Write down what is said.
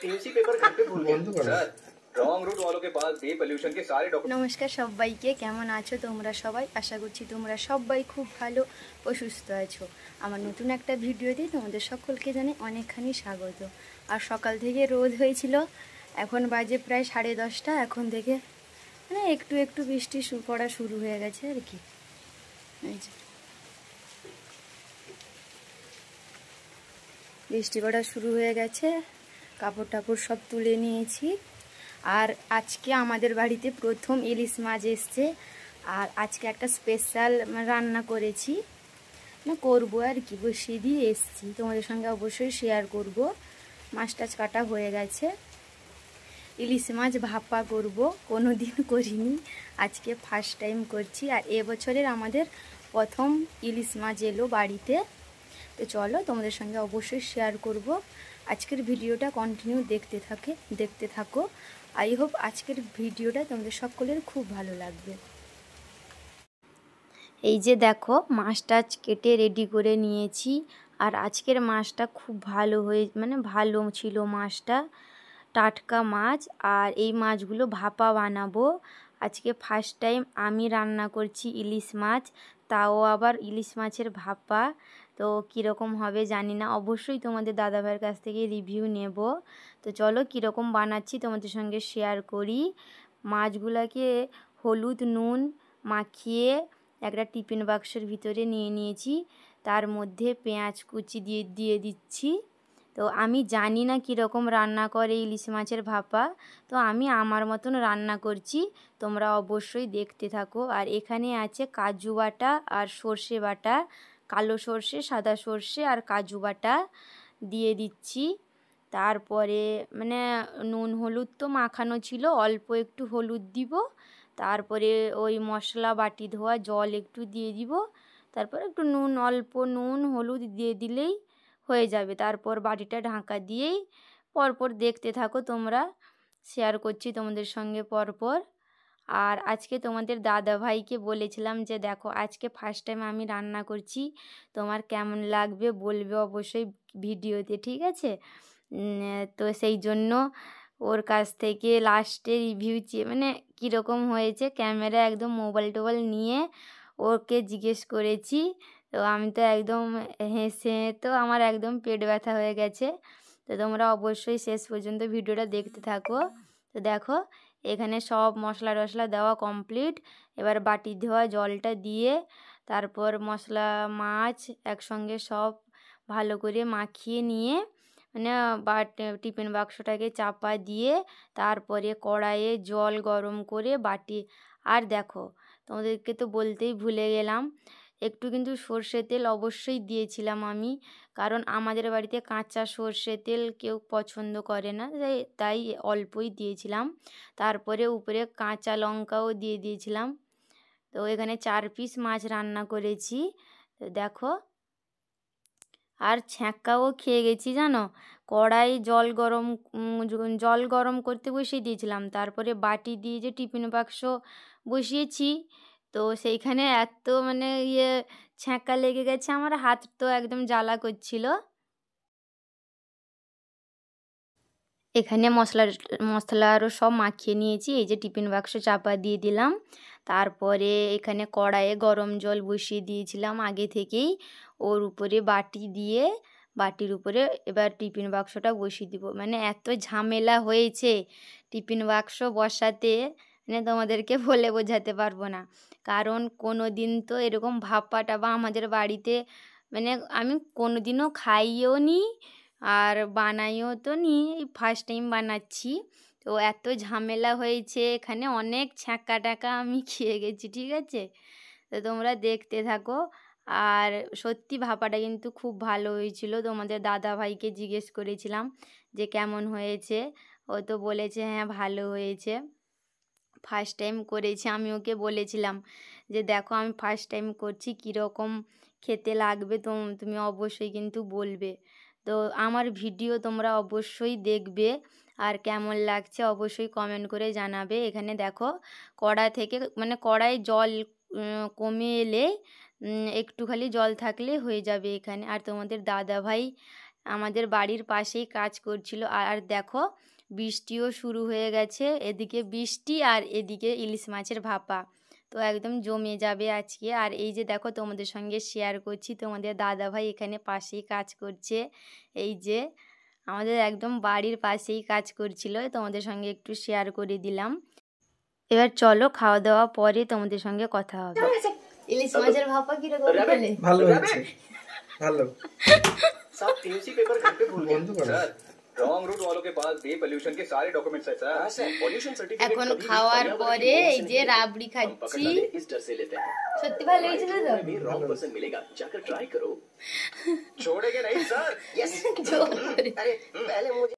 TAC paper घर पे भूल गए सर। रॉन्ग रूट वालों के पास बे पॉल्यूशन के सारे डॉक्यूमेंट। নমস্কার সবাইকে, কেমন আছো তোমরা সবাই? আশা করছি তোমরা সবাই খুব ভালো ও সুস্থ আছো। আমার নতুন একটা ভিডিওতে তোমাদের সকলকে জানাই অনেকখানি স্বাগত। আর সকাল থেকে রোদ হয়েছিল, এখন বাজে প্রায় 10:30। এখন থেকে মানে একটু একটু বৃষ্টি পড়া শুরু হয়ে গেছে আর কি। এই যে বৃষ্টি পড়া শুরু হয়ে গেছে, কাপড় টাপড় সব তুলে নিয়েছি। আর আজকে আমাদের বাড়িতে প্রথম ইলিশ মাছ এসছে, আর আজকে একটা স্পেশাল রান্না করেছি, না করবো আর কি, বসিয়ে দিয়ে এসছি। তোমাদের সঙ্গে অবশ্যই শেয়ার করব। মাছ টাছ কাটা হয়ে গেছে, ইলিশ মাছ ভাপা করব, কোনো দিন করিনি, আজকে ফার্স্ট টাইম করছি। আর এবছরের আমাদের প্রথম ইলিশ মাছ এলো বাড়িতে। তো চলো তোমাদের সঙ্গে অবশ্যই শেয়ার করব। আজকের ভিডিওটা কন্টিনিউ দেখতে থাকো। আই হোপ আজকের ভিডিওটা তোমাদের সকলের খুব ভালো লাগবে। এই যে দেখো, মাছটা কেটে রেডি করে নিয়েছি। আর আজকের মাছটা খুব ভালো ভালো ছিল মাছটা, টাটকা মাছ। আর এই মাছগুলো ভাপা বানাবো। আজকে ফার্স্ট টাইম আমি রান্না করছি ইলিশ মাছ, তাও আবার ইলিশ মাছের ভাপা। তো কীরকম হবে জানি না, অবশ্যই তোমাদের দাদাভাইয়ের কাছ থেকে রিভিউ নেব। তো চলো কীরকম বানাচ্ছি তোমাদের সঙ্গে শেয়ার করি। মাছগুলোকে হলুদ নুন মাখিয়ে একটা টিফিন বাক্সের ভিতরে নিয়ে নিয়েছি। তার মধ্যে পেঁয়াজ কুচি দিয়ে দিচ্ছি। তো আমি জানি না কীরকম রান্না করে ইলিশ মাছের ভাপা, তো আমি আমার মতন রান্না করছি, তোমরা অবশ্যই দেখতে থাকো। আর এখানে আছে কাজু বাটা আর সর্ষে বাটা, কালো সর্ষে, সাদা সর্ষে আর কাজু বাটা দিয়ে দিচ্ছি। তারপরে নুন হলুদ তো মাখানো ছিল, অল্প একটু হলুদ দিব। তারপরে ওই মশলা বাটি ধোয়া জল একটু দিয়ে দিব। তারপর একটু অল্প নুন হলুদ দিয়ে দিলেই হয়ে যাবে। তারপর বাটিটা ঢাকা দিয়েই পরপর দেখতে থাকো তোমরা, শেয়ার করছি তোমাদের সঙ্গে পরপর। আর আজকে তোমাদের দাদা ভাইকে বলেছিলাম যে দেখো আজকে ফার্স্ট টাইম আমি রান্না করছি, তোমার কেমন লাগবে বলবে অবশ্যই ভিডিওতে, ঠিক আছে? তো সেই জন্য ওর কাছ থেকে লাস্টে রিভিউ কীরকম হয়েছে, ক্যামেরা একদম মোবাইল টোবাইল নিয়ে ওকে জিজ্ঞেস করেছি। তো আমি তো একদম হেসে তো আমার একদম পেট ব্যথা হয়ে গেছে। তো তোমরা অবশ্যই শেষ পর্যন্ত ভিডিওটা দেখতে থাকো। তো দেখো এখানে সব মশলা টশলা দেওয়া কমপ্লিট। এবার বাটি ধোয়া জলটা দিয়ে তারপর মশলা মাছ একসঙ্গে সব ভালো করে মাখিয়ে নিয়ে টিফিন বাক্সটাকে চাপা দিয়ে তারপরে কড়াইয়ে জল গরম করে বাটি। আর দেখো তোমাদেরকে তো বলতেই ভুলে গেলাম, একটু কিন্তু সর্ষে তেল অবশ্যই দিয়েছিলাম আমি, কারণ আমাদের বাড়িতে কাঁচা সর্ষে তেল কেউ পছন্দ করে না, তাই অল্পই দিয়েছিলাম। তারপরে উপরে কাঁচা লঙ্কাও দিয়ে দিয়েছিলাম। তো এখানে 4 পিস মাছ রান্না করেছি। তো দেখো, আর ছ্যাঁকাও খেয়ে গেছি জানো। কড়াই জল গরম করতে বসিয়ে দিয়েছিলাম, তারপরে বাটি দিয়ে যে টিফিন বাক্স বসিয়েছি, তো সেইখানে এত ছ্যাঁকা লেগে গেছে, আমার হাত তো একদম জ্বালা করছিল। এখানে মশলা আরও সব মাখিয়ে নিয়েছি। এই যে টিফিন বাক্স চাপা দিয়ে দিলাম। তারপরে এখানে কড়াইয়ে গরম জল বসিয়ে দিয়েছিলাম আগে থেকেই, ওর উপরে বাটি দিয়ে বাটির উপরে এবার টিফিন বাক্সটা বসিয়ে দিব। এত ঝামেলা হয়েছে টিফিন বাক্স বসাতে, তোমাদেরকে বলে বোঝাতে পারবো না। কারণ কোনো দিন তো এরকম ভাপা টাপা আমাদের বাড়িতে আমি কোনো দিনও খাইও নি আর বানাইও তো নি, ফার্স্ট টাইম বানাচ্ছি। তো এত ঝামেলা হয়েছে এখানে, অনেক ছ্যাঁকা টাকা আমি খেয়ে গেছি, ঠিক আছে? তো তোমরা দেখতে থাকো। আর সত্যি ভাপাটা কিন্তু খুব ভালো হয়েছিল। তোমাদের দাদা ভাইকে জিজ্ঞেস করেছিলাম যে কেমন হয়েছে, ও তো বলেছে হ্যাঁ ভালো হয়েছে, ফার্স্ট টাইম করেছি। আমি ওকে বলেছিলাম যে দেখো আমি ফার্স্ট টাইম করছি, কীরকম খেতে লাগবে তুমি অবশ্যই কিন্তু বলবে। তো আমার ভিডিও তোমরা অবশ্যই দেখবে, আর কেমন লাগছে অবশ্যই কমেন্ট করে জানাবে। এখানে দেখো কড়া থেকে কড়াই জল কমে এলে একটু খালি জল থাকলে হয়ে যাবে এখানে। আর তোমাদের দাদা ভাই আমাদের বাড়ির পাশেই কাজ করছিল। আর দেখো বৃষ্টিও শুরু হয়ে গেছে, এদিকে বৃষ্টি আর এদিকে ইলিশ মাছের ভাপা, তো একদম জমে যাবে আজকে। আর এই যে দেখো তোমাদের সঙ্গে শেয়ার করছি, তোমাদের দাদা ভাই এখানে পাশেই কাজ করছে। এই যে আমাদের একদম বাড়ির পাশেই কাজ করছিল, তোমাদের সঙ্গে একটু শেয়ার করে দিলাম। এবার চলো খাওয়া দাওয়া পরে তোমাদের সঙ্গে কথা হবে। ইলিশ মাছের ভাপা কিরকম খেলে? ভালো হয়েছে, ভালো। साहब टीएमसी पेपर घर पे भूल गए सर। रॉन्ग रूट वालों के पास बे पोल्यूशन के सारे डॉक्यूमेंट्स है सर। पॉल्यूशन सर्टिफिकेट এখন খাওয়ার পরে এই যে রাবড়ি খাচ্ছি। इस डर से लेते हैं সত্যি ভালো হয়েছে না তো? रॉन्ग पर्सन मिलेगा, जाकर ट्राई करो। छोड़ेंगे नहीं सर। यस। জোর। अरे पहले मुझे